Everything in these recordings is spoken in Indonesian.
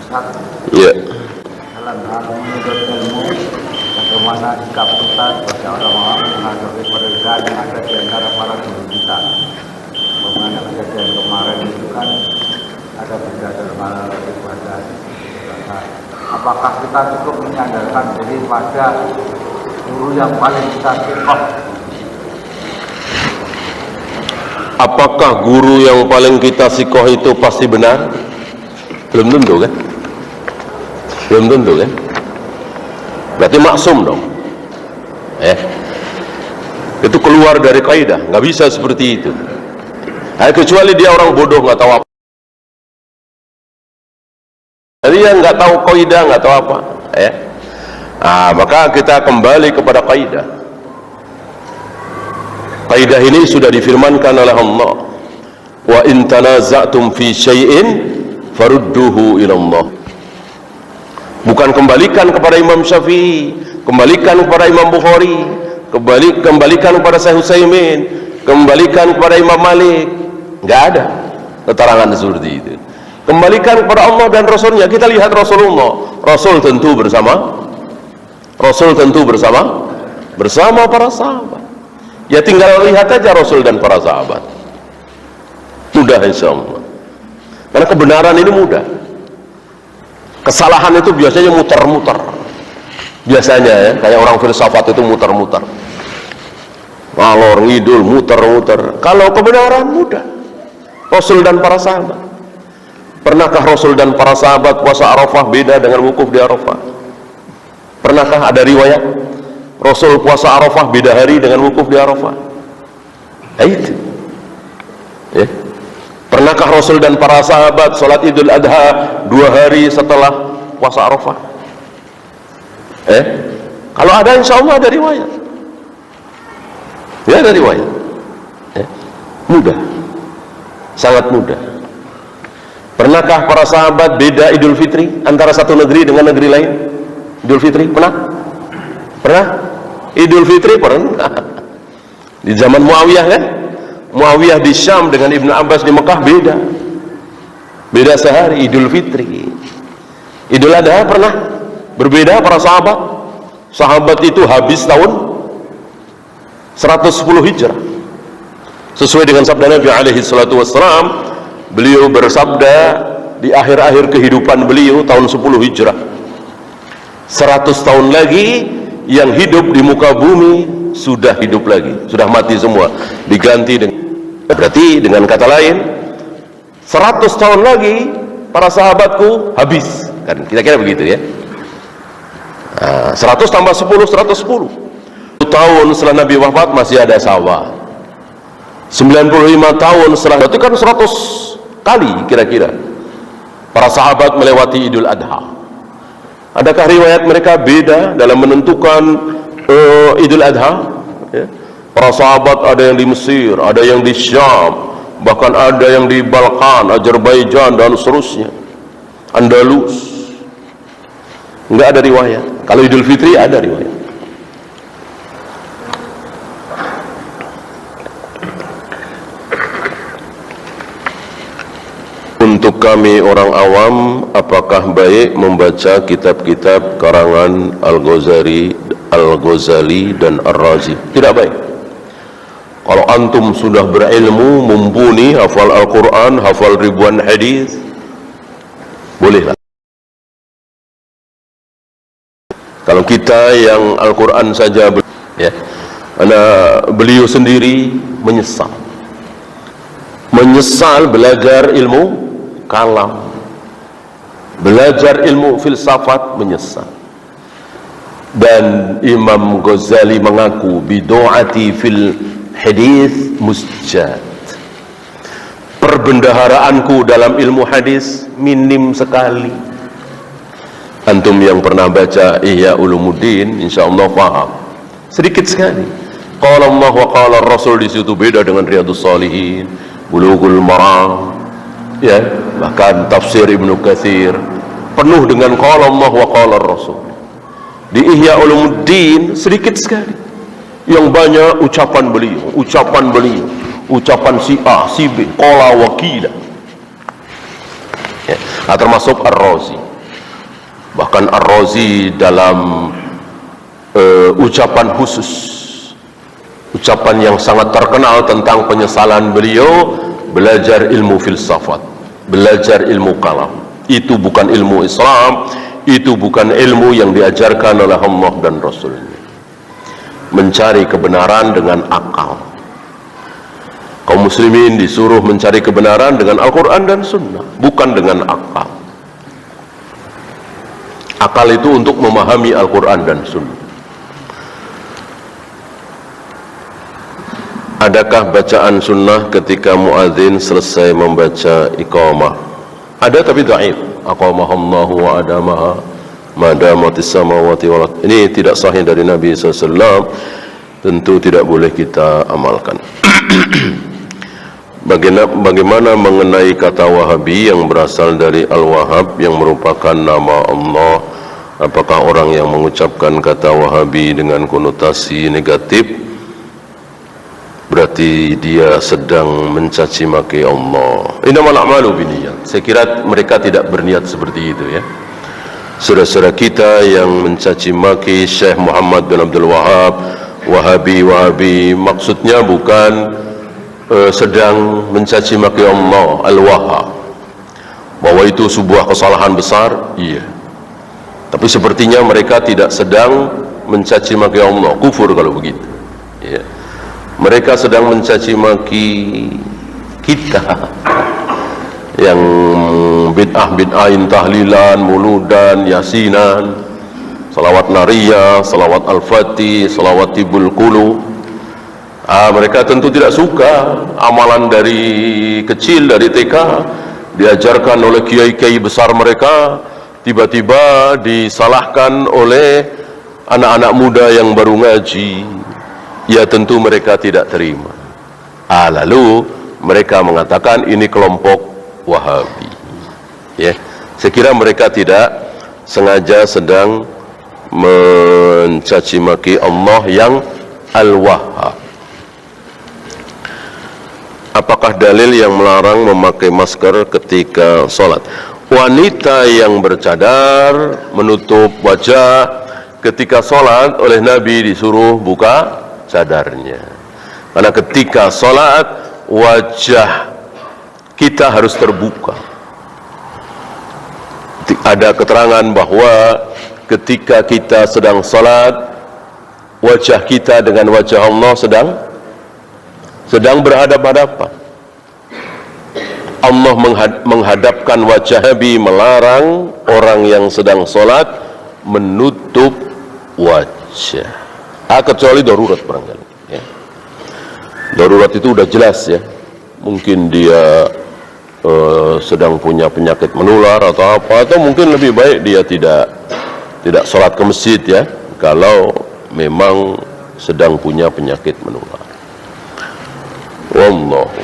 Ya. Dalam hal menuntut ilmu, bagaimana sikap kita sebagai orang-orang menghadapi perbedaan yang ada di antara para guru kita. Bagaimana kejadian kemarin itu kan ada beda dalam hal ibadah. Apakah kita cukup menyandarkan diri pada guru yang paling kita sikoh? Apakah guru yang paling kita sikoh itu pasti benar? Belum tentu kan? Belum tentu kan? Berarti maksum dong. Itu keluar dari kaidah, nggak bisa seperti itu. Kecuali dia orang bodoh, nggak tahu apa. Jadi dia nggak tahu kaidah, nggak tahu apa. Maka kita kembali kepada kaidah. Kaidah ini sudah difirmankan oleh Allah. Wa in tanaza'tum fi syai'in farudduhu ila Allah. Bukan kembalikan kepada Imam Syafi'i, kembalikan kepada Imam Bukhari, kembalikan kepada Syekh Utsaimin, kembalikan kepada Imam Malik. Enggak ada keterangan seperti itu. Kembalikan kepada Allah dan Rasulnya. Kita lihat Rasulullah, Rasul tentu bersama para sahabat. Ya tinggal lihat aja Rasul dan para sahabat. Mudah insyaallah. Karena kebenaran ini mudah. Kesalahan itu biasanya muter-muter. Biasanya ya, kayak orang filsafat itu muter-muter. Ngalor ngidul, muter-muter. Kalau kebenaran mudah. Rasul dan para sahabat. Pernahkah Rasul dan para sahabat puasa Arafah beda dengan wukuf di Arafah? Pernahkah ada riwayat Rasul puasa Arafah beda hari dengan wukuf di Arafah? Itu. Ya. Pernahkah Rasul dan para sahabat sholat Idul Adha 2 hari setelah puasa Arafah? Kalau ada, insya Allah ada riwayat. Ya, ada riwayat. Mudah, sangat mudah. Pernahkah para sahabat beda Idul Fitri antara satu negeri dengan negeri lain? Idul Fitri pernah? Pernah? Idul Fitri pernah. Di zaman Muawiyah kan? Muawiyah di Syam dengan Ibnu Abbas di Mekah beda sehari. Idul Fitri, Idul Adha pernah berbeda para sahabat itu habis tahun 110 Hijrah sesuai dengan sabda Nabi alaihi salatu wassalam. Beliau bersabda di akhir-akhir kehidupan beliau tahun 10 Hijrah, 100 tahun lagi yang hidup di muka bumi sudah hidup lagi, sudah mati semua, diganti dengan, berarti dengan kata lain 100 tahun lagi para sahabatku habis, kan kira-kira begitu ya. 100 tambah 10, 110 tahun setelah Nabi wafat masih ada sahabat. 95 tahun setelah itu kan 100 kali kira-kira para sahabat melewati Idul Adha. Adakah riwayat mereka beda dalam menentukan Idul Adha? Ya. Para sahabat ada yang di Mesir, ada yang di Syam, bahkan ada yang di Balkan, Azerbaijan dan seterusnya, Andalus. Enggak ada riwayat. Kalau Idul Fitri ada riwayat. Untuk kami orang awam, apakah baik membaca kitab-kitab karangan Al-Ghazali dan Ar-Razi? Tidak baik. Kalau antum sudah berilmu, mumpuni, hafal Al-Quran, hafal ribuan hadis, bolehlah. Kalau kita yang Al-Quran saja, ya, karena beliau sendiri menyesal belajar ilmu kalam, belajar ilmu filsafat, menyesal. Dan Imam Ghazali mengaku bidu'ati fil hadis musjad, perbendaharaanku dalam ilmu hadis minim sekali. Antum yang pernah baca Ihya Ulumuddin insyaallah paham, sedikit sekali. Qala Allah wa qala Rasul, di situ beda dengan Riyadhus Shalihin, Bulughul Maram, ya, bahkan tafsir Ibnu Katsir penuh dengan qala Allah wa qala Rasul. Di Ihya Ulumuddin sedikit sekali, yang banyak ucapan beliau, ucapan si A, si B, qala wa qila, ya, termasuk Ar-Razi. Bahkan Ar-Razi dalam ucapan khusus, ucapan yang sangat terkenal tentang penyesalan beliau, belajar ilmu filsafat, belajar ilmu kalam. Itu bukan ilmu Islam, itu bukan ilmu yang diajarkan oleh Allah dan Rasulnya. Mencari kebenaran dengan akal. Kaum muslimin disuruh mencari kebenaran dengan Al-Quran dan Sunnah, bukan dengan akal. Akal itu untuk memahami Al-Quran dan Sunnah. Adakah bacaan sunnah ketika muadzin selesai membaca iqamah? Ada tapi dhaif. Aqamahallahu wa adamaha madamatis samawati wal ardh. Ini tidak sahih dari Nabi SAW. Tentu tidak boleh kita amalkan. Bagaimana mengenai kata Wahabi yang berasal dari Al-Wahhab yang merupakan nama Allah? Apakah orang yang mengucapkan kata Wahabi dengan konotasi negatif berarti dia sedang mencaci maki Allah? Innamal a'malu binniyat. Saya kira mereka tidak berniat seperti itu ya. Saudara-saudara kita yang mencaci maki Syekh Muhammad bin Abdul Wahab, Wahabi, maksudnya bukan sedang mencaci maki Allah, Al-Wahhab. Bahwa itu sebuah kesalahan besar, iya. Tapi sepertinya mereka tidak sedang mencaci maki Allah, kufur kalau begitu. Ya. Mereka sedang mencaci maki kita yang bid'ah-bid'ahin, tahlilan, muludan, yasinan, salawat nariyah, salawat al-fatih, salawat tibul qulu. Mereka tentu tidak suka amalan dari kecil, dari TK, diajarkan oleh kiai-kiai besar mereka, tiba-tiba disalahkan oleh anak-anak muda yang baru ngaji. Ya tentu mereka tidak terima. Lalu mereka mengatakan ini kelompok Wahabi. Ya, saya kira mereka tidak sengaja sedang mencaci maki Allah yang Al-Wahhab. Apakah dalil yang melarang memakai masker ketika sholat? Wanita yang bercadar menutup wajah ketika sholat oleh Nabi disuruh buka cadarnya. Karena ketika sholat wajah kita harus terbuka. Ada keterangan bahwa ketika kita sedang sholat, wajah kita dengan wajah Allah sedang berhadap-hadapan. Allah menghadapkan wajah Nabi, melarang orang yang sedang sholat menutup wajah. Kecuali darurat barangkali. Ya. Darurat itu udah jelas ya. Mungkin dia sedang punya penyakit menular atau apa, atau mungkin lebih baik dia tidak sholat ke masjid ya. Kalau memang sedang punya penyakit menular. Wallahu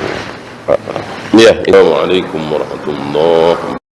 a'lam. Ya, assalamualaikum warahmatullahi wabarakatuh.